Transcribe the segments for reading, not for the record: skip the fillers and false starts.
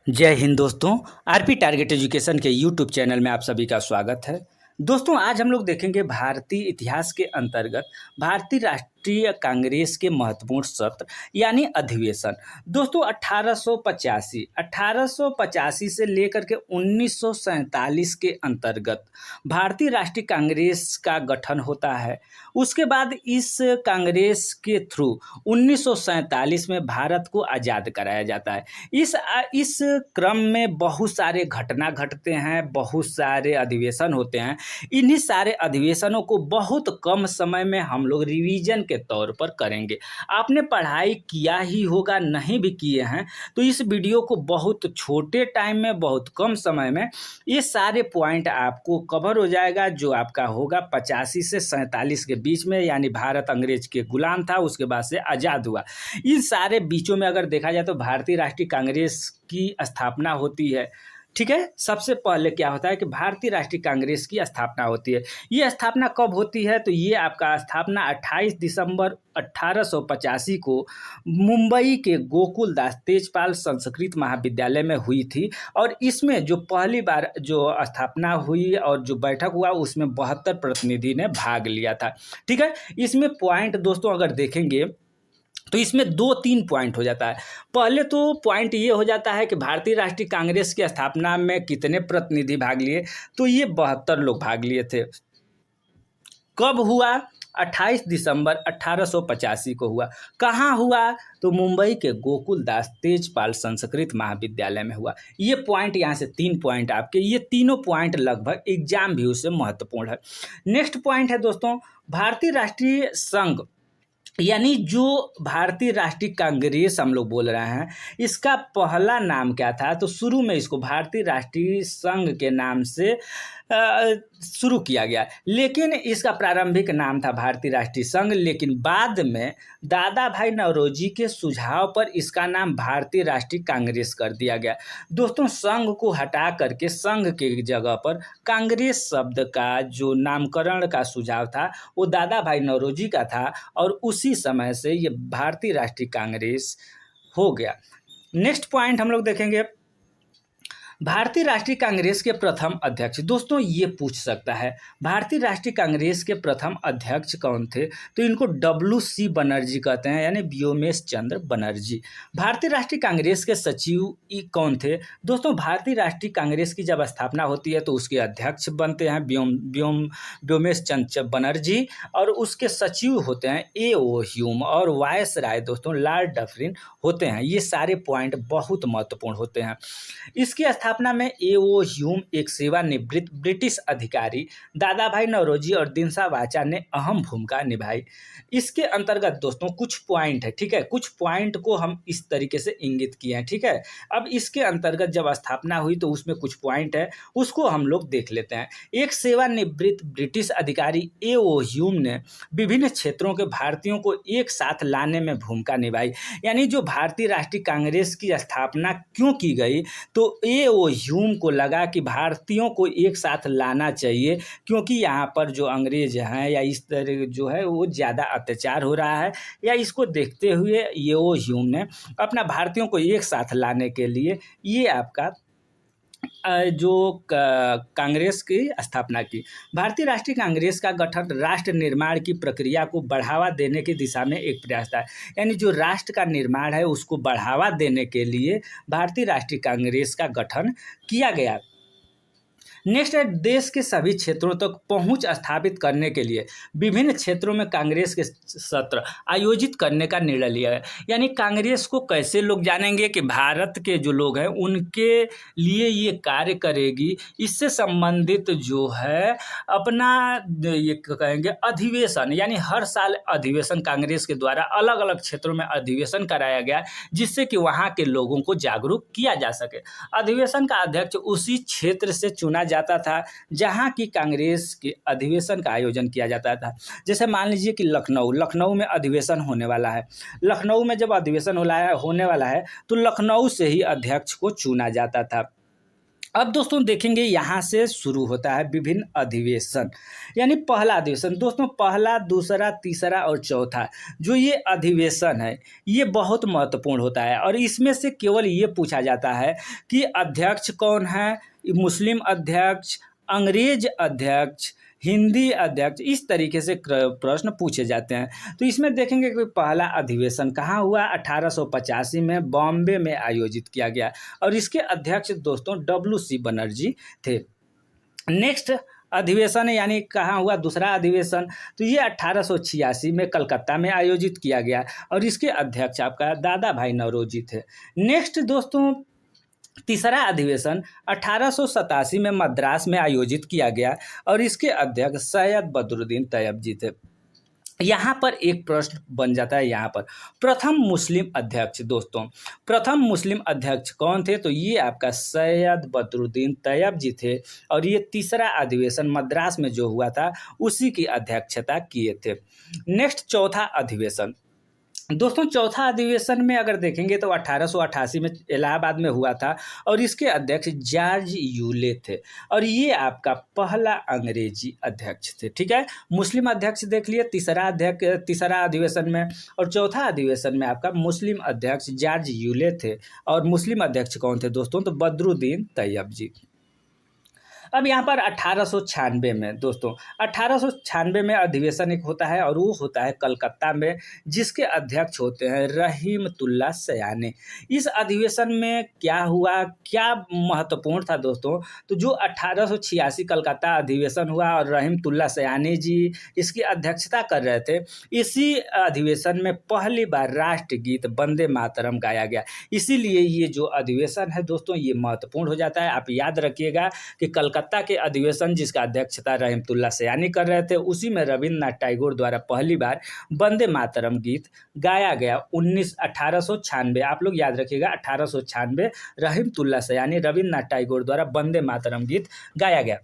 जय हिंद दोस्तों। RP target education के यूट्यूब चैनल में आप सभी का स्वागत है। दोस्तों, आज हम लोग देखेंगे भारतीय इतिहास के अंतर्गत भारतीय राष्ट्रीय कांग्रेस के महत्वपूर्ण सत्र यानी अधिवेशन। दोस्तों, 1885 से लेकर के 1947 के अंतर्गत भारतीय राष्ट्रीय कांग्रेस का गठन होता है। उसके बाद इस कांग्रेस के थ्रू 1947 में भारत को आज़ाद कराया जाता है। इस क्रम में बहुत सारे घटना घटते हैं, बहुत सारे अधिवेशन होते हैं। इन्हीं सारे अधिवेशनों को बहुत कम समय में हम लोग रिवीजन के तौर पर करेंगे। आपने पढ़ाई किया ही होगा, नहीं भी किए हैं तो इस वीडियो को बहुत छोटे टाइम में, बहुत कम समय में ये सारे पॉइंट आपको कवर हो जाएगा, जो आपका होगा 85 से 47 के बीच में, यानी भारत अंग्रेज के गुलाम था, उसके बाद से आज़ाद हुआ। इन सारे बीचों में अगर देखा जाए तो भारतीय राष्ट्रीय कांग्रेस की स्थापना होती है। ठीक है, सबसे पहले क्या होता है कि भारतीय राष्ट्रीय कांग्रेस की स्थापना होती है। ये स्थापना कब होती है? तो ये आपका स्थापना 28 दिसंबर 1885 को मुंबई के गोकुलदास तेजपाल संस्कृत महाविद्यालय में हुई थी। और इसमें जो पहली बार जो स्थापना हुई और जो बैठक हुआ उसमें 72 प्रतिनिधि ने भाग लिया था। ठीक है, इसमें पॉइंट दोस्तों अगर देखेंगे तो इसमें 2-3 पॉइंट हो जाता है। पहले तो पॉइंट ये हो जाता है कि भारतीय राष्ट्रीय कांग्रेस की स्थापना में कितने प्रतिनिधि भाग लिए, तो ये 72 लोग भाग लिए थे। कब हुआ? 28 दिसंबर 1885 को हुआ। कहाँ हुआ? तो मुंबई के गोकुलदास तेजपाल संस्कृत महाविद्यालय में हुआ। ये पॉइंट यहाँ से 3 पॉइंट आपके, ये तीनों पॉइंट लगभग एग्जाम व्यू से महत्वपूर्ण है। नेक्स्ट पॉइंट है दोस्तों, भारतीय राष्ट्रीय संघ यानी जो भारतीय राष्ट्रीय कांग्रेस हम लोग बोल रहे हैं, इसका पहला नाम क्या था? तो शुरू में इसको भारतीय राष्ट्रीय संघ के नाम से शुरू किया गया, लेकिन इसका प्रारंभिक नाम था भारतीय राष्ट्रीय संघ। लेकिन बाद में दादा भाई नौरोजी के सुझाव पर इसका नाम भारतीय राष्ट्रीय कांग्रेस कर दिया गया। दोस्तों, संघ को हटा करके संघ के जगह पर कांग्रेस शब्द का जो नामकरण का सुझाव था वो दादा भाई नौरोजी का था, और उसी समय से ये भारतीय राष्ट्रीय कांग्रेस हो गया। नेक्स्ट पॉइंट हम लोग देखेंगे, भारतीय राष्ट्रीय कांग्रेस के प्रथम अध्यक्ष। दोस्तों, ये पूछ सकता है भारतीय राष्ट्रीय कांग्रेस के प्रथम अध्यक्ष कौन थे? तो इनको WC बनर्जी कहते हैं, यानी व्योमेश चंद्र बनर्जी। भारतीय राष्ट्रीय कांग्रेस के सचिव कौन थे? दोस्तों, भारतीय राष्ट्रीय कांग्रेस की जब स्थापना होती है तो उसके अध्यक्ष बनते हैं व्योमेश चंद्र बनर्जी, और उसके सचिव होते हैं A.O. ह्यूम, और वायस राय दोस्तों लॉर्ड डफरिन होते हैं। ये सारे पॉइंट बहुत महत्वपूर्ण होते हैं। इसकी स्थापना में A.O. ह्यूम, एक सेवानिवृत्त ब्रिटिश अधिकारी, दादा भाई नौरोजी और दिनसा वाचा ने अहम भूमिका निभाई। इसके अंतर्गत दोस्तों कुछ पॉइंट है, ठीक है, कुछ पॉइंट को हम इस तरीके से इंगित किए हैं। ठीक है, अब इसके अंतर्गत जब स्थापना हुई तो उसमें कुछ पॉइंट है, उसको हम लोग देख लेते हैं। एक सेवानिवृत्त ब्रिटिश अधिकारी A.O. ह्यूम ने विभिन्न क्षेत्रों के भारतीयों को एक साथ लाने में भूमिका निभाई। यानी जो भारतीय राष्ट्रीय कांग्रेस की स्थापना क्यों की गई, तो A.O. ह्यूम को लगा कि भारतीयों को एक साथ लाना चाहिए, क्योंकि यहाँ पर जो अंग्रेज हैं या इस तरह जो है वो ज़्यादा अत्याचार हो रहा है, या इसको देखते हुए A.O. ह्यूम ने अपना भारतीयों को एक साथ लाने के लिए ये आपका जो कांग्रेस की स्थापना की। भारतीय राष्ट्रीय कांग्रेस का गठन राष्ट्र निर्माण की प्रक्रिया को बढ़ावा देने की दिशा में एक प्रयास था। यानी जो राष्ट्र का निर्माण है उसको बढ़ावा देने के लिए भारतीय राष्ट्रीय कांग्रेस का गठन किया गया। नेक्स्ट है, देश के सभी क्षेत्रों तक पहुंच स्थापित करने के लिए विभिन्न क्षेत्रों में कांग्रेस के सत्र आयोजित करने का निर्णय लिया है। यानी कांग्रेस को कैसे लोग जानेंगे कि भारत के जो लोग हैं उनके लिए ये कार्य करेगी, इससे संबंधित जो है अपना ये कहेंगे अधिवेशन, यानी हर साल अधिवेशन कांग्रेस के द्वारा अलग अलग क्षेत्रों में अधिवेशन कराया गया, जिससे कि वहाँ के लोगों को जागरूक किया जा सके। अधिवेशन का अध्यक्ष उसी क्षेत्र से चुना जाता था जहां की कांग्रेस के अधिवेशन का आयोजन किया जाता था। जैसे मान लीजिए कि लखनऊ में अधिवेशन होने वाला है। लखनऊ में जब अधिवेशन होने वाला है तो लखनऊ से ही अध्यक्ष को चुना जाता था। अब दोस्तों देखेंगे यहाँ से शुरू होता है विभिन्न अधिवेशन, यानी पहला अधिवेशन दोस्तों, पहला, दूसरा, तीसरा और चौथा जो ये अधिवेशन है ये बहुत महत्वपूर्ण होता है और इसमें से केवल ये पूछा जाता है कि अध्यक्ष कौन है, मुस्लिम अध्यक्ष, अंग्रेज अध्यक्ष, हिंदी अध्यक्ष, इस तरीके से प्रश्न पूछे जाते हैं। तो इसमें देखेंगे कि पहला अधिवेशन कहाँ हुआ, 1885 में बॉम्बे में आयोजित किया गया और इसके अध्यक्ष दोस्तों WC बनर्जी थे। नेक्स्ट अधिवेशन यानी कहाँ हुआ दूसरा अधिवेशन, तो ये 1886 में कलकत्ता में आयोजित किया गया और इसके अध्यक्ष आपका दादा भाई नौरोजी थे। नेक्स्ट दोस्तों तीसरा अधिवेशन 1887 में मद्रास में आयोजित किया गया और इसके अध्यक्ष सैयद बदरुद्दीन तैयब जी थे। यहाँ पर एक प्रश्न बन जाता है, यहाँ पर प्रथम मुस्लिम अध्यक्ष दोस्तों, प्रथम मुस्लिम अध्यक्ष कौन थे, तो ये आपका सैयद बदरुद्दीन तैयब जी थे और ये तीसरा अधिवेशन मद्रास में जो हुआ था उसी की अध्यक्षता किए थे। नेक्स्ट चौथा अधिवेशन दोस्तों, चौथा अधिवेशन में अगर देखेंगे तो 1888 में इलाहाबाद में हुआ था और इसके अध्यक्ष जॉर्ज यूले थे और ये आपका पहला अंग्रेजी अध्यक्ष थे। ठीक है, मुस्लिम अध्यक्ष देख लिए तीसरा अधिवेशन में, और चौथा अधिवेशन में आपका मुस्लिम अध्यक्ष जॉर्ज यूले थे और मुस्लिम अध्यक्ष कौन थे दोस्तों, तो बदरुद्दीन तैयब जी। अब यहाँ पर 1896 में दोस्तों, 1896 में अधिवेशन एक होता है और वो होता है कलकत्ता में, जिसके अध्यक्ष होते हैं रहीमतुल्लाह सयानी। इस अधिवेशन में क्या हुआ, क्या महत्वपूर्ण था दोस्तों, तो जो 1886 कलकत्ता अधिवेशन हुआ और रहीमतुल्लाह सयानी जी इसकी अध्यक्षता कर रहे थे, इसी अधिवेशन में पहली बार राष्ट्रगीत वंदे मातरम गाया गया। इसीलिए ये जो अधिवेशन है दोस्तों ये महत्वपूर्ण हो जाता है। आप याद रखिएगा कि कलकत्ता के अधिवेशन जिसका अध्यक्षता रहीमतुल्लाह सयानी कर रहे थे, उसी में रविन्द्रनाथ टैगोर द्वारा पहली बार वंदे मातरम गीत गाया गया 1896। आप लोग याद रखिएगा 1896 रहीमतुल्लाह सयानी रविन्द्रनाथ टैगोर द्वारा वंदे मातरम गीत गाया गया।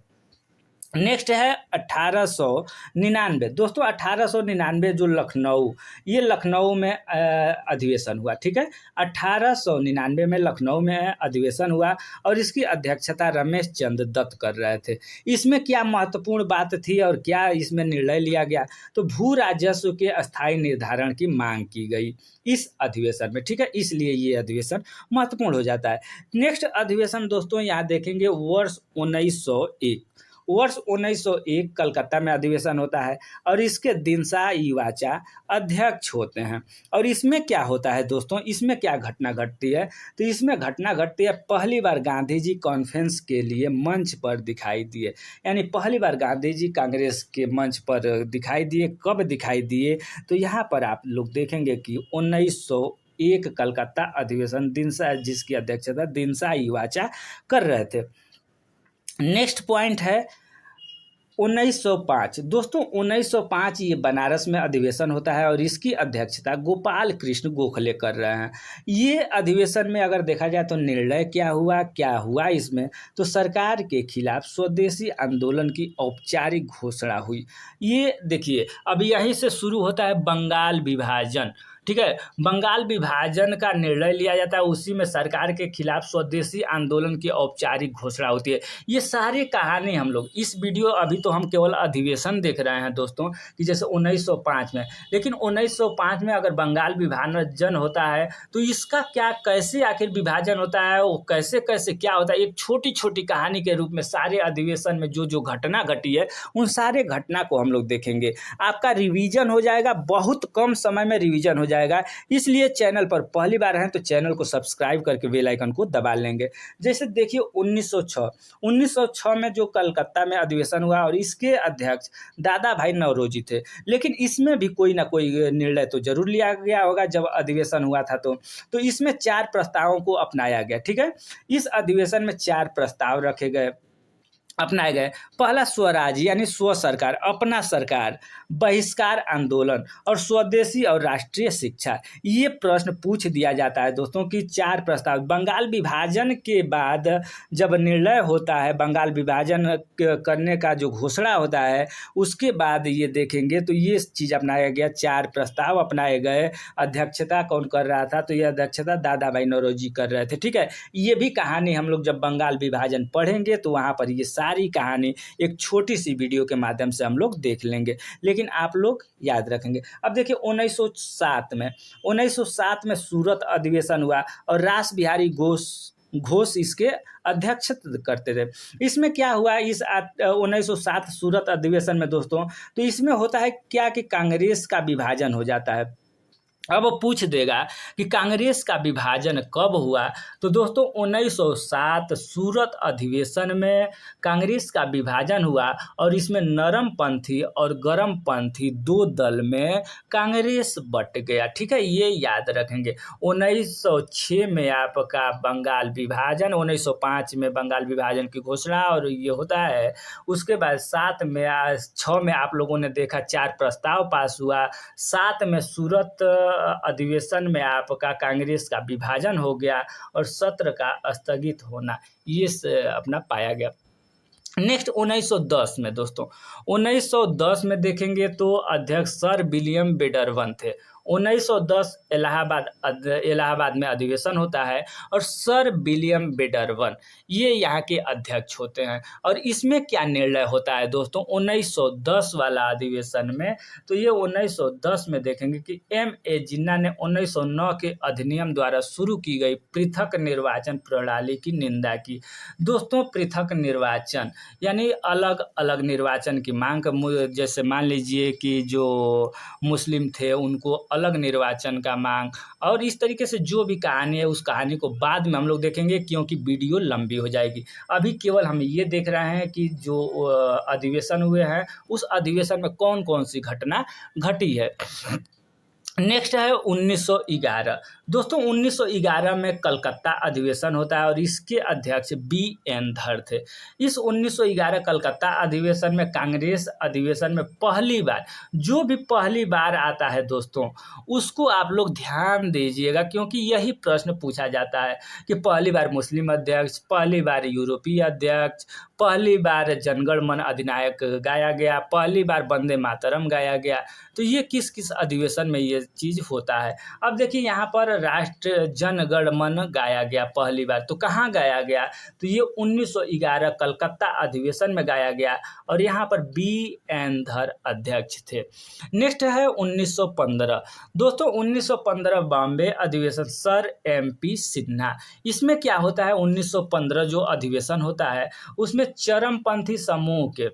नेक्स्ट है 1899 दोस्तों, 1899 जो लखनऊ, ये लखनऊ में अधिवेशन हुआ। ठीक है, 1899 में लखनऊ में अधिवेशन हुआ और इसकी अध्यक्षता रमेश चंद्र दत्त कर रहे थे। इसमें क्या महत्वपूर्ण बात थी और क्या इसमें निर्णय लिया गया, तो भू राजस्व के अस्थायी निर्धारण की मांग की गई इस अधिवेशन में। ठीक है, इसलिए ये अधिवेशन महत्वपूर्ण हो जाता है। नेक्स्ट अधिवेशन दोस्तों यहाँ देखेंगे वर्ष 1901, वर्ष 1901 कलकत्ता में अधिवेशन होता है और इसके दिनसा इवाचा अध्यक्ष होते हैं। और इसमें क्या होता है दोस्तों, इसमें क्या घटना घटती है, तो इसमें घटना घटती है पहली बार गांधी जी कॉन्फ्रेंस के लिए मंच पर दिखाई दिए, यानी पहली बार गांधी जी कांग्रेस के मंच पर दिखाई दिए। कब दिखाई दिए, तो यहाँ पर आप लोग देखेंगे कि 1901 कलकत्ता अधिवेशन दिनसा, जिसकी अध्यक्षता दिनसा इवाचा कर रहे थे। नेक्स्ट पॉइंट है 1905 दोस्तों, 1905 ये बनारस में अधिवेशन होता है और इसकी अध्यक्षता गोपाल कृष्ण गोखले कर रहे हैं। ये अधिवेशन में अगर देखा जाए तो निर्णय क्या हुआ इसमें, तो सरकार के खिलाफ स्वदेशी आंदोलन की औपचारिक घोषणा हुई। ये देखिए, अब यहीं से शुरू होता है बंगाल विभाजन। ठीक है, बंगाल विभाजन का निर्णय लिया जाता है, उसी में सरकार के खिलाफ स्वदेशी आंदोलन की औपचारिक घोषणा होती है। ये सारी कहानी हम लोग इस वीडियो, अभी तो हम केवल अधिवेशन देख रहे हैं दोस्तों कि जैसे 1905 में, लेकिन 1905 में अगर बंगाल विभाजन होता है तो इसका क्या, कैसे आखिर विभाजन होता है, वो कैसे कैसे क्या होता है, एक छोटी छोटी कहानी के रूप में सारे अधिवेशन में जो जो घटना घटी है उन सारे घटना को हम लोग देखेंगे। आपका रिवीजन हो जाएगा, बहुत कम समय में रिवीजन हो जाएगा। इसलिए चैनल पर पहली बार हैं तो चैनल को सब्सक्राइब करके बेल आइकन को दबा लेंगे। जैसे देखिए 1906 में जो कलकत्ता में अधिवेशन हुआ और इसके अध्यक्ष दादा भाई नौरोजी थे, लेकिन इसमें भी कोई ना कोई निर्णय तो जरूर लिया गया होगा जब अधिवेशन हुआ था। तो इसमें 4 प्रस्तावों को अपनाया गया। ठीक है, इस अधिवेशन में 4 प्रस्ताव रखे गए अपनाए गए। पहला स्वराज यानी स्व सरकार, अपना सरकार, बहिष्कार आंदोलन और स्वदेशी और राष्ट्रीय शिक्षा। ये प्रश्न पूछ दिया जाता है दोस्तों कि 4 प्रस्ताव बंगाल विभाजन के बाद जब निर्णय होता है, बंगाल विभाजन करने का जो घोषणा होता है, उसके बाद ये देखेंगे तो ये चीज़ अपनाया गया, 4 प्रस्ताव अपनाए गए। अध्यक्षता कौन कर रहा था? तो ये अध्यक्षता दादा भाई नौरोजी कर रहे थे। ठीक है, ये भी कहानी हम लोग जब बंगाल विभाजन पढ़ेंगे तो वहाँ पर ये सारी कहानी एक छोटी सी वीडियो के माध्यम से हम लोग देख लेंगे, लेकिन आप लोग याद रखेंगे। अब देखिए 1907 में सूरत अधिवेशन हुआ और रास बिहारी घोष इसके अध्यक्षता करते थे। इसमें क्या हुआ इस 1907 सूरत अधिवेशन में दोस्तों, तो इसमें होता है क्या कि कांग्रेस का विभाजन हो जाता है। अब वो पूछ देगा कि कांग्रेस का विभाजन कब हुआ, तो दोस्तों 1907 सूरत अधिवेशन में कांग्रेस का विभाजन हुआ और इसमें नरम पंथी और गरम पंथी 2 दल में कांग्रेस बट गया। ठीक है, ये याद रखेंगे। 1906 में आपका बंगाल विभाजन, 1905 में बंगाल विभाजन की घोषणा और ये होता है। उसके बाद 6 में आप लोगों ने देखा 4 प्रस्ताव पास हुआ। 7 में सूरत अधिवेशन में आपका कांग्रेस का विभाजन हो गया और सत्र का स्थगित होना ये अपना पाया गया। नेक्स्ट 1910 में दोस्तों, 1910 में देखेंगे तो अध्यक्ष सर विलियम बेडरवन थे। 1910 इलाहाबाद में अधिवेशन होता है और सर विलियम बेडरवन ये यहाँ के अध्यक्ष होते हैं। और इसमें क्या निर्णय होता है दोस्तों 1910 वाला अधिवेशन में, तो ये 1910 में देखेंगे कि M.A. जिन्ना ने 1909 के अधिनियम द्वारा शुरू की गई पृथक निर्वाचन प्रणाली की निंदा की। दोस्तों पृथक निर्वाचन यानी अलग अलग निर्वाचन की मांग, जैसे मान लीजिए कि जो मुस्लिम थे उनको अलग निर्वाचन का मांग, और इस तरीके से जो भी कहानी है उस कहानी को बाद में हम लोग देखेंगे क्योंकि वीडियो लंबी हो जाएगी। अभी केवल हम ये देख रहे हैं कि जो अधिवेशन हुए हैं उस अधिवेशन में कौन कौन सी घटना घटी है। नेक्स्ट है 1911। दोस्तों 1911 में कलकत्ता अधिवेशन होता है और इसके अध्यक्ष B.N. धर थे। इस 1911 कलकत्ता अधिवेशन में कांग्रेस अधिवेशन में पहली बार, जो भी पहली बार आता है दोस्तों उसको आप लोग ध्यान दीजिएगा क्योंकि यही प्रश्न पूछा जाता है कि पहली बार मुस्लिम अध्यक्ष, पहली बार यूरोपीय अध्यक्ष, पहली बार जनगण मन अधिनायक गाया गया, पहली बार वंदे मातरम गाया गया। तो ये किस किस अधिवेशन में ये चीज़ होता है। अब देखिए यहाँ पर राष्ट्र जनगण मन गाया गया पहली बार, तो कहाँ गाया गया, तो ये 1911 कलकत्ता अधिवेशन में गाया गया और यहाँ पर B.N. धर अध्यक्ष थे। नेक्स्ट है 1915। दोस्तों 1915 बॉम्बे अधिवेशन, सर M.P. सिन्हा। इसमें क्या होता है 1915 जो अधिवेशन होता है उसमें चरमपंथी समूह के,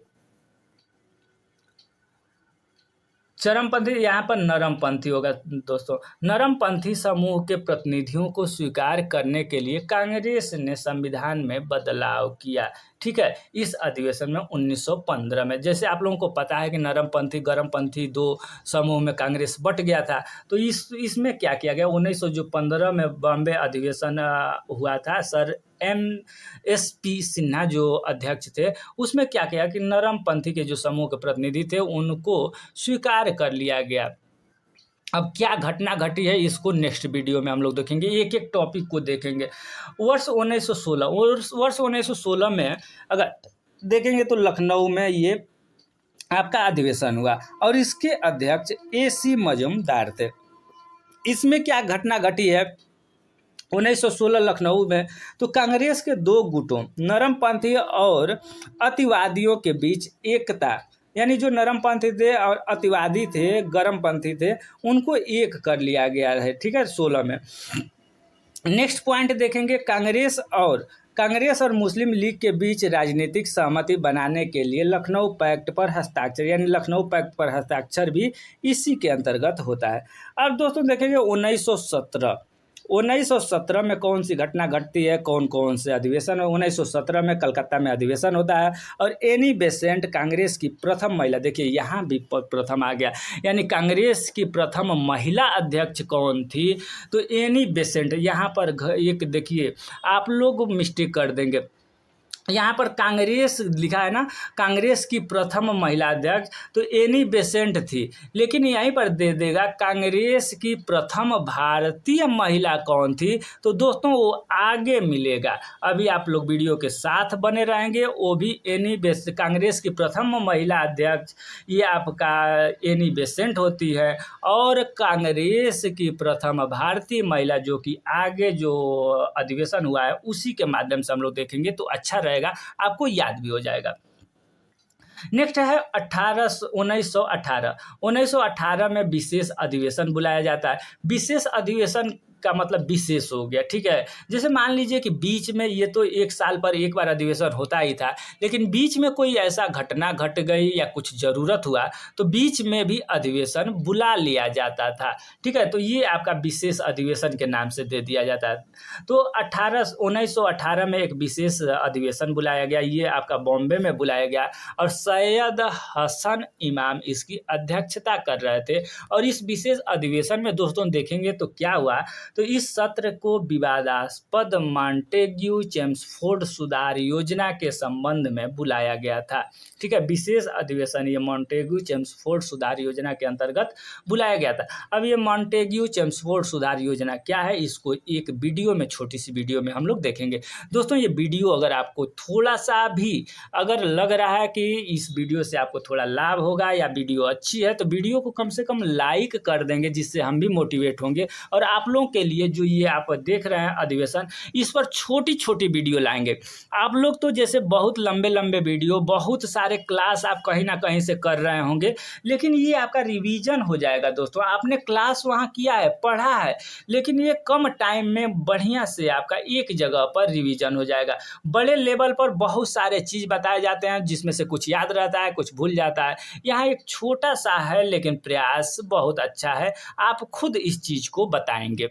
चरमपंथी यहाँ पर नरमपंथी होगा दोस्तों, नरमपंथी समूह के प्रतिनिधियों को स्वीकार करने के लिए कांग्रेस ने संविधान में बदलाव किया। ठीक है, इस अधिवेशन में 1915 में, जैसे आप लोगों को पता है कि नरमपंथी गरमपंथी 2 समूह में कांग्रेस बट गया था, तो इसमें क्या किया गया 1915 में बॉम्बे अधिवेशन हुआ था, सर M.S.P. सिन्हा जो अध्यक्ष थे, उसमें क्या किया कि नरमपंथी के जो समूह के प्रतिनिधि थे उनको स्वीकार कर लिया गया। अब क्या घटना घटी है इसको नेक्स्ट वीडियो में हम लोग देखेंगे, एक एक टॉपिक को देखेंगे। वर्ष 1916 में अगर देखेंगे तो लखनऊ में ये आपका अधिवेशन हुआ और इसके अध्यक्ष A.C. मजूमदार थे। इसमें क्या घटना घटी है 1916 लखनऊ में, तो कांग्रेस के 2 गुटों नरमपंथी और अतिवादियों के बीच एकता, यानी जो नरमपंथी थे और अतिवादी थे, गरमपंथी थे, उनको एक कर लिया गया है। ठीक है 16 में। नेक्स्ट पॉइंट देखेंगे, कांग्रेस और मुस्लिम लीग के बीच राजनीतिक सहमति बनाने के लिए लखनऊ पैक्ट पर हस्ताक्षर, यानी लखनऊ पैक्ट पर हस्ताक्षर भी इसी के अंतर्गत होता है। अब दोस्तों देखेंगे 1917 में कौन सी घटना घटती है, कौन कौन से अधिवेशन है। 1917 में कलकत्ता में अधिवेशन होता है और एनी बेसेंट कांग्रेस की प्रथम महिला, देखिए यहाँ भी प्रथम आ गया, यानी कांग्रेस की प्रथम महिला अध्यक्ष कौन थी, तो एनी बेसेंट। यहाँ पर एक देखिए आप लोग मिस्टेक कर देंगे, यहाँ पर कांग्रेस लिखा है ना, कांग्रेस की प्रथम महिला अध्यक्ष तो एनी बेसेंट थी, लेकिन यहीं पर दे देगा कांग्रेस की प्रथम भारतीय महिला कौन थी। तो दोस्तों वो आगे मिलेगा, अभी आप लोग वीडियो के साथ बने रहेंगे। वो भी कांग्रेस की प्रथम महिला अध्यक्ष ये आपका एनी बेसेंट होती है, और कांग्रेस की प्रथम भारतीय महिला जो कि आगे जो अधिवेशन हुआ है उसी के माध्यम से हम लोग देखेंगे तो अच्छा रहेगा, आपको याद भी हो जाएगा। नेक्स्ट है 1918 में विशेष अधिवेशन बुलाया जाता है। विशेष अधिवेशन का मतलब विशेष हो गया, ठीक है। जैसे मान लीजिए कि बीच में ये तो एक साल पर एक बार अधिवेशन होता ही था, लेकिन बीच में कोई ऐसा घटना घट गई या कुछ ज़रूरत हुआ तो बीच में भी अधिवेशन बुला लिया जाता था, ठीक है। तो ये आपका विशेष अधिवेशन के नाम से दे दिया जाता है। तो 1918 में एक विशेष अधिवेशन बुलाया गया, ये आपका बॉम्बे में बुलाया गया, और सैयद हसन इमाम इसकी अध्यक्षता कर रहे थे। और इस विशेष अधिवेशन में दोस्तों देखेंगे तो क्या हुआ, तो इस सत्र को विवादास्पद मॉन्टेग्यू चेम्सफोर्ड सुधार योजना के संबंध में बुलाया गया था, ठीक है। विशेष अधिवेशन ये मॉन्टेग्यू चेम्सफोर्ड सुधार योजना के अंतर्गत बुलाया गया था। अब ये मॉन्टेग्यू चेम्सफोर्ड सुधार योजना क्या है, इसको एक वीडियो में, छोटी सी वीडियो में हम लोग देखेंगे। दोस्तों ये वीडियो अगर आपको थोड़ा सा भी अगर लग रहा है कि इस वीडियो से आपको थोड़ा लाभ होगा या वीडियो अच्छी है, तो वीडियो को कम से कम लाइक कर देंगे, जिससे हम भी मोटिवेट होंगे। और आप लोगों के लिए जो ये आप देख रहे हैं अधिवेशन, इस पर छोटी छोटी वीडियो लाएंगे। आप लोग तो जैसे बहुत लंबे लंबे वीडियो, बहुत सारे क्लास आप कहीं ना कहीं से कर रहे होंगे, लेकिन ये आपका रिवीजन हो जाएगा। दोस्तों आपने क्लास वहाँ किया है, पढ़ा है, लेकिन ये कम टाइम में बढ़िया से आपका एक जगह पर रिवीजन हो जाएगा। बड़े लेवल पर बहुत सारे चीज़ बताए जाते हैं, जिसमें से कुछ याद रहता है, कुछ भूल जाता है। यहाँ एक छोटा सा है, लेकिन प्रयास बहुत अच्छा है, आप खुद इस चीज़ को बताएंगे।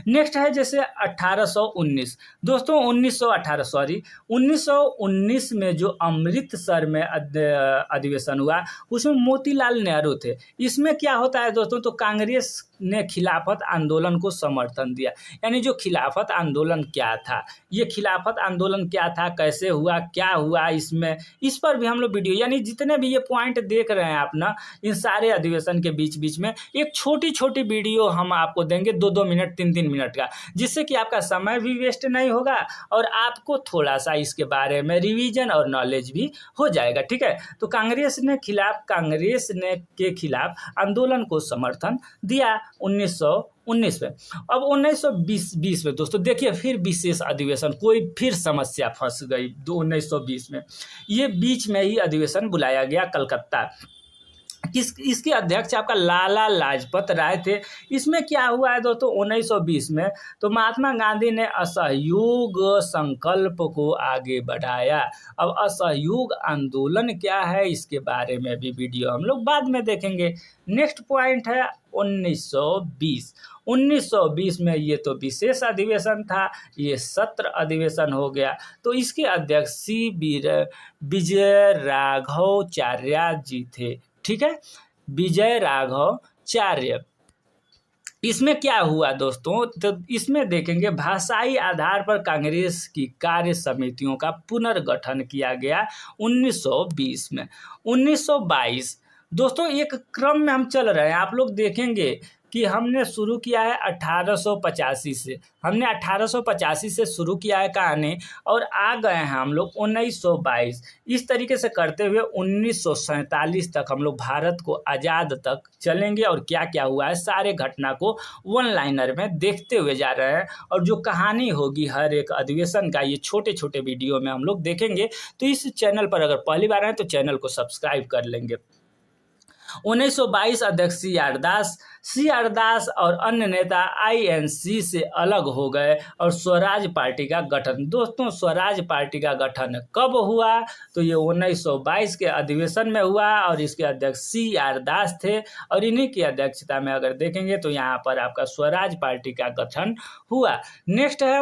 नेक्स्ट है जैसे 1819, दोस्तों 1919 में जो अमृतसर में अधिवेशन हुआ, उसमें मोतीलाल नेहरू थे। इसमें क्या होता है दोस्तों, तो कांग्रेस ने खिलाफत आंदोलन को समर्थन दिया। यानी जो खिलाफत आंदोलन क्या था, ये खिलाफत आंदोलन क्या था, कैसे हुआ, क्या हुआ इसमें, इस पर भी हम लोग वीडियो, यानी जितने भी ये पॉइंट देख रहे हैं आप ना, इन सारे अधिवेशन के बीच बीच में एक छोटी छोटी वीडियो हम आपको देंगे, 2-2 मिनट 3-3 मिनट का, जिससे कि आपका समय भी वेस्ट नहीं होगा और आपको थोड़ा सा इसके बारे में रिवीजन और नॉलेज भी हो जाएगा, ठीक है। तो कांग्रेस के खिलाफ आंदोलन को समर्थन दिया 1919 में। अब 1920 में दोस्तों देखिए फिर विशेष अधिवेशन, कोई फिर समस्या फंस गई 1920 में। ये बीच में ही अधिवेशन बुलाया गया कलकत्ता। इसके अध्यक्ष आपका लाला लाजपत राय थे। इसमें क्या हुआ है दोस्तों 1920 में, तो महात्मा गांधी ने असहयोग संकल्प को आगे बढ़ाया। अब असहयोग आंदोलन क्या है, इसके बारे में भी वीडियो हम लोग बाद में देखेंगे। नेक्स्ट पॉइंट है 1920 में ये तो विशेष अधिवेशन था, ये सत्र अधिवेशन हो गया। तो इसके अध्यक्ष विजय राघवाचार्य जी थे, ठीक है, विजय राघवाचार्य। इसमें क्या हुआ दोस्तों, तो इसमें देखेंगे भाषाई आधार पर कांग्रेस की कार्य समितियों का पुनर्गठन किया गया 1920 में। 1922 दोस्तों एक क्रम में हम चल रहे हैं, आप लोग देखेंगे कि हमने शुरू किया है 1885 से, हमने 1885 से शुरू किया है कहानी, और आ गए हैं हम लोग 1922। इस तरीके से करते हुए 1947 तक हम लोग भारत को आज़ाद तक चलेंगे, और क्या क्या हुआ है सारे घटना को वन लाइनर में देखते हुए जा रहे हैं। और जो कहानी होगी हर एक अधिवेशन का, ये छोटे छोटे वीडियो में हम लोग देखेंगे। तो इस चैनल पर अगर पहली बार आए तो चैनल को सब्सक्राइब कर लेंगे। 1922 अध्यक्ष सी आर दास और अन्य नेता INC से अलग हो गए और स्वराज पार्टी का गठन। दोस्तों स्वराज पार्टी का गठन कब हुआ, तो ये 1922 के अधिवेशन में हुआ, और इसके अध्यक्ष CR दास थे, और इन्हीं की अध्यक्षता में अगर देखेंगे तो यहाँ पर आपका स्वराज पार्टी का गठन हुआ। नेक्स्ट है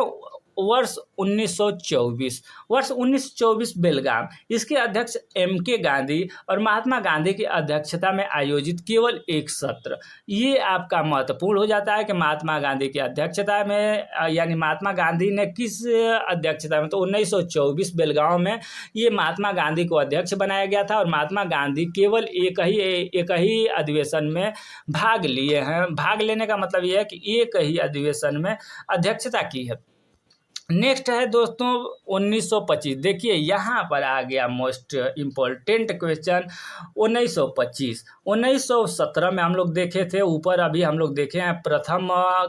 वर्ष 1924, वर्ष 1924 बेलगाम, इसके अध्यक्ष MK गांधी और महात्मा गांधी की अध्यक्षता में आयोजित केवल एक सत्र। ये आपका महत्वपूर्ण हो जाता है कि महात्मा गांधी की अध्यक्षता में, यानी महात्मा गांधी ने किस अध्यक्षता में, तो 1924 बेलगांव में ये महात्मा गांधी को अध्यक्ष बनाया गया था और महात्मा गांधी केवल एक ही अधिवेशन में भाग लिए हैं। भाग लेने का मतलब ये है कि एक ही अधिवेशन में अध्यक्षता की है। नेक्स्ट है दोस्तों 1925। देखिए यहाँ पर आ गया मोस्ट इम्पोर्टेंट क्वेश्चन 1925। 1917 में हम लोग देखे थे ऊपर, अभी हम लोग देखे हैं प्रथम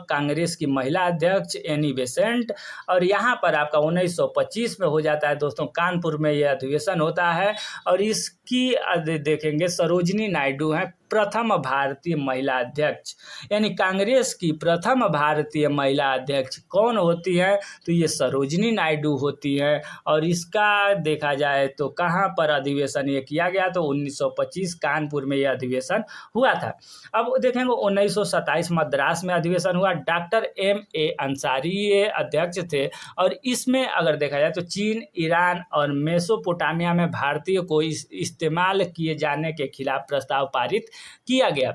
कांग्रेस की महिला अध्यक्ष एनी बेसेंट, और यहाँ पर आपका 1925 में हो जाता है दोस्तों, कानपुर में यह अधिवेशन होता है और इसकी देखेंगे सरोजिनी नायडू हैं प्रथम भारतीय महिला अध्यक्ष, यानी कांग्रेस की प्रथम भारतीय महिला अध्यक्ष कौन होती है, तो ये सरोजिनी नायडू होती है। और इसका देखा जाए तो कहाँ पर अधिवेशन ये किया गया, तो 1925 कानपुर में यह अधिवेशन हुआ था। अब देखेंगे 1927 मद्रास में अधिवेशन हुआ, डॉक्टर MA अंसारी ये अध्यक्ष थे और इसमें अगर देखा जाए तो चीन, ईरान और मेसोपोटामिया में भारतीय को इस्तेमाल किए जाने के खिलाफ प्रस्ताव पारित किया गया।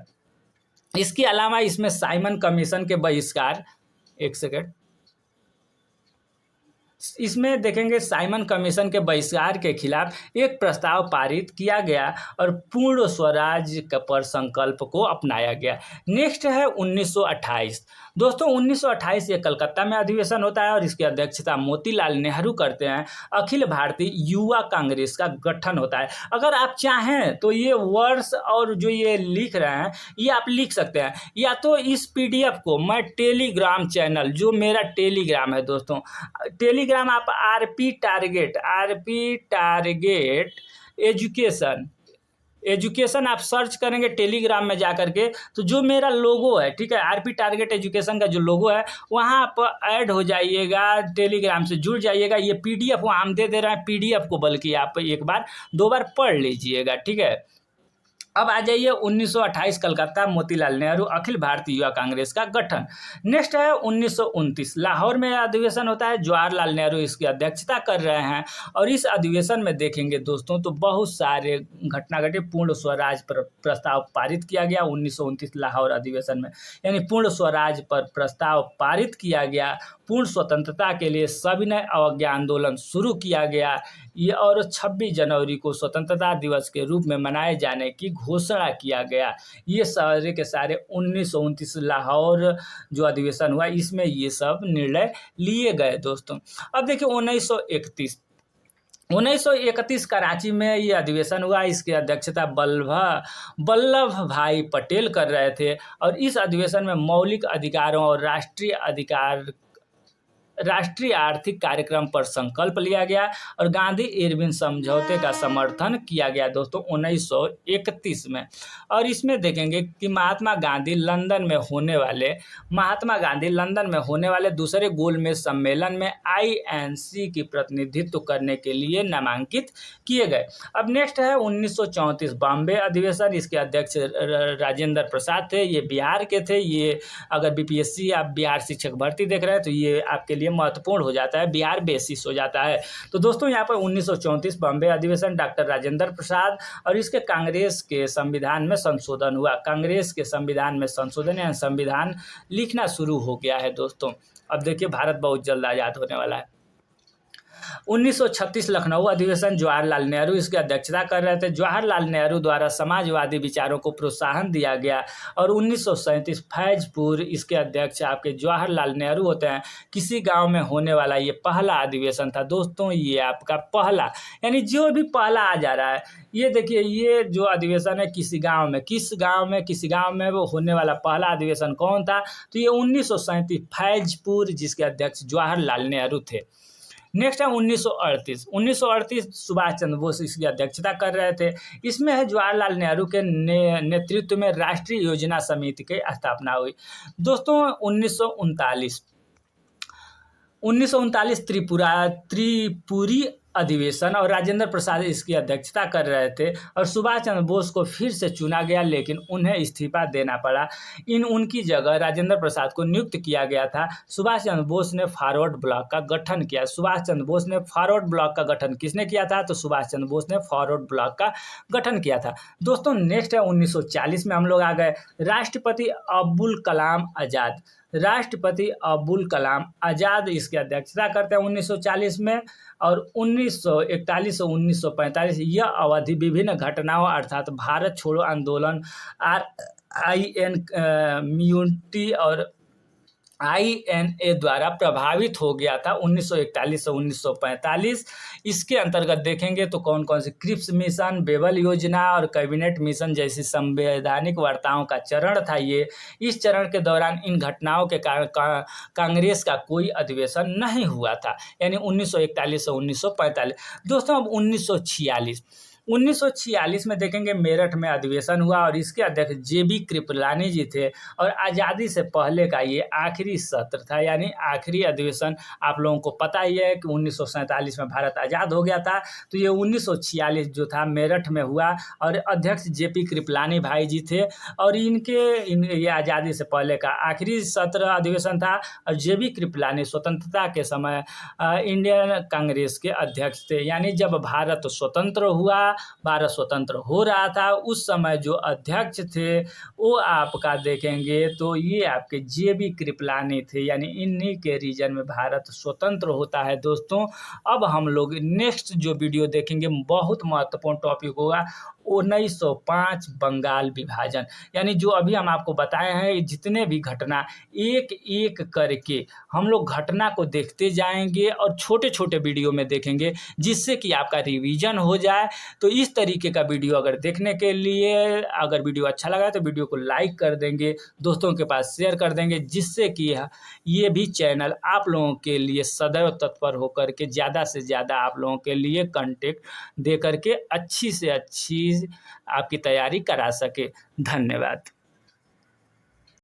इसके अलावा इसमें साइमन कमीशन के बहिष्कार, एक सेकंड, इसमें देखेंगे साइमन कमीशन के बहिष्कार के खिलाफ एक प्रस्ताव पारित किया गया और पूर्ण स्वराज पर संकल्प को अपनाया गया। नेक्स्ट है 1928। दोस्तों 1928 ये कलकत्ता में अधिवेशन होता है और इसकी अध्यक्षता मोतीलाल नेहरू करते हैं। अखिल भारतीय युवा कांग्रेस का गठन होता है। अगर आप चाहें तो ये वर्ष और जो ये लिख रहे हैं ये आप लिख सकते हैं, या तो इस PDF को मैं टेलीग्राम चैनल, जो मेरा टेलीग्राम है दोस्तों, टेलीग्राम आप RP टारगेट एजुकेशन आप सर्च करेंगे टेलीग्राम में जा करके, तो जो मेरा लोगो है, ठीक है, RP टारगेट एजुकेशन का जो लोगो है वहाँ आप ऐड हो जाइएगा, टेलीग्राम से जुड़ जाइएगा। ये PDF वहाँ हम दे रहे हैं, PDF को बल्कि आप एक बार 2 बार पढ़ लीजिएगा, ठीक है। अब आ जाइए 1928 कलकत्ता, मोतीलाल नेहरू, अखिल भारतीय युवा कांग्रेस का गठन। नेक्स्ट है 1929 लाहौर में अधिवेशन होता है, जवाहरलाल नेहरू इसकी अध्यक्षता कर रहे हैं और इस अधिवेशन में देखेंगे दोस्तों तो बहुत सारे घटना घटे। पूर्ण स्वराज पर प्रस्ताव पारित किया गया 1929 लाहौर अधिवेशन में, यानी पूर्ण स्वराज पर प्रस्ताव पारित किया गया। पूर्ण स्वतंत्रता के लिए सविनय अवज्ञा आंदोलन शुरू किया गया ये, और 26 जनवरी को स्वतंत्रता दिवस के रूप में मनाए जाने की घोषणा किया गया। ये सारे के सारे 1929 लाहौर जो अधिवेशन हुआ इसमें ये सब निर्णय लिए गए दोस्तों। अब देखिए 1931 कराची में ये अधिवेशन हुआ। इसकी अध्यक्षता वल्लभ भाई पटेल कर रहे थे और इस अधिवेशन में मौलिक अधिकारों और राष्ट्रीय आर्थिक कार्यक्रम पर संकल्प लिया गया और गांधी इरविन समझौते का समर्थन किया गया दोस्तों 1931 में। और इसमें देखेंगे कि महात्मा गांधी लंदन में होने वाले दूसरे गोलमेज सम्मेलन में INC की प्रतिनिधित्व करने के लिए नामांकित किए गए। अब नेक्स्ट है 1934 बॉम्बे अधिवेशन। इसके अध्यक्ष राजेंद्र प्रसाद थे, ये बिहार के थे। ये अगर BPSC आप बिहार शिक्षक भर्ती देख रहे हैं तो ये आपके लिए महत्वपूर्ण हो जाता है, बिहार बेसिस हो जाता है। तो दोस्तों यहाँ पर 1934 बॉम्बे अधिवेशन, डॉक्टर राजेंद्र प्रसाद, और इसके कांग्रेस के संविधान में संशोधन हुआ। कांग्रेस के संविधान में संशोधन या संविधान लिखना शुरू हो गया है दोस्तों। अब देखिए भारत बहुत जल्द आज़ाद होने वाला है। 1936 लखनऊ अधिवेशन, जवाहरलाल नेहरू इसकी अध्यक्षता कर रहे थे। जवाहरलाल नेहरू द्वारा समाजवादी विचारों को प्रोत्साहन दिया गया और 1937 फैजपुर इसके अध्यक्ष आपके जवाहरलाल नेहरू होते हैं। किसी गांव में होने वाला ये पहला अधिवेशन था दोस्तों, ये आपका पहला, यानी जो भी पहला आ जा रहा है ये देखिए, ये जो अधिवेशन है किसी गांव में वो होने वाला पहला अधिवेशन कौन था, तो ये 1937 फैजपुर जिसके अध्यक्ष जवाहरलाल नेहरू थे। नेक्स्ट है 1938 सुभाष चंद्र बोस इसकी अध्यक्षता कर रहे थे। इसमें है जवाहरलाल नेहरू के नेतृत्व में राष्ट्रीय योजना समिति की स्थापना हुई दोस्तों। 1939 त्रिपुरी अधिवेशन और राजेंद्र प्रसाद इसकी अध्यक्षता कर रहे थे और सुभाष चंद्र बोस को फिर से चुना गया, लेकिन उन्हें इस्तीफा देना पड़ा। उनकी जगह राजेंद्र प्रसाद को नियुक्त किया गया था। सुभाष चंद्र बोस ने फॉरवर्ड ब्लॉक का गठन किया। सुभाष चंद्र बोस ने फॉरवर्ड ब्लॉक का गठन किसने किया था? तो सुभाष चंद्र बोस ने फॉरवर्ड ब्लॉक का गठन किया था। दोस्तों नेक्स्ट है 1940 में हम लोग आ गए। राष्ट्रपति अब्दुल कलाम आज़ाद। राष्ट्रपति अब्दुल कलाम आज़ाद इसकी अध्यक्षता करते हैं 1940 में, और 1941 से 1945 यह अवधि विभिन्न घटनाओं अर्थात भारत छोड़ो आंदोलन, RIN म्यूनिटी और INA द्वारा प्रभावित हो गया था 1941 से 1945। इसके अंतर्गत देखेंगे तो कौन कौन से क्रिप्स मिशन, बेबल योजना और कैबिनेट मिशन जैसी संवैधानिक वार्ताओं का चरण था ये। इस चरण के दौरान इन घटनाओं के कारण कांग्रेस का कोई अधिवेशन नहीं हुआ था, यानी 1941 से 1945। दोस्तों अब 1946 में देखेंगे मेरठ में अधिवेशन हुआ और इसके अध्यक्ष JB कृपलानी जी थे और आज़ादी से पहले का ये आखिरी सत्र था, यानी आखिरी अधिवेशन। आप लोगों को पता ही है कि 1947 में भारत आज़ाद हो गया था, तो ये 1946 जो था मेरठ में हुआ और अध्यक्ष JP कृपलानी भाई जी थे और ये आज़ादी से पहले का आखिरी सत्र अधिवेशन था। और JB कृपलानी स्वतंत्रता के समय इंडियन कांग्रेस के अध्यक्ष थे, यानी जब भारत स्वतंत्र हुआ, भारत स्वतंत्र हो रहा था, उस समय जो अध्यक्ष थे वो आपका देखेंगे तो ये आपके JB कृपलानी थे, यानी इन्हीं के रीजन में भारत स्वतंत्र होता है। दोस्तों अब हम लोग नेक्स्ट जो वीडियो देखेंगे बहुत महत्वपूर्ण टॉपिक होगा 1905 बंगाल विभाजन, यानी जो अभी हम आपको बताए हैं जितने भी घटना एक एक करके हम लोग घटना को देखते जाएंगे और छोटे छोटे वीडियो में देखेंगे, जिससे कि आपका रिवीजन हो जाए। तो इस तरीके का वीडियो अगर देखने के लिए अगर वीडियो अच्छा लगा तो वीडियो को लाइक कर देंगे, दोस्तों के पास शेयर कर देंगे, जिससे कि ये भी चैनल आप लोगों के लिए सदैव तत्पर होकर के ज़्यादा से ज़्यादा आप लोगों के लिए कंटेंट दे करके अच्छी से अच्छी आपकी तैयारी करा सके। धन्यवाद।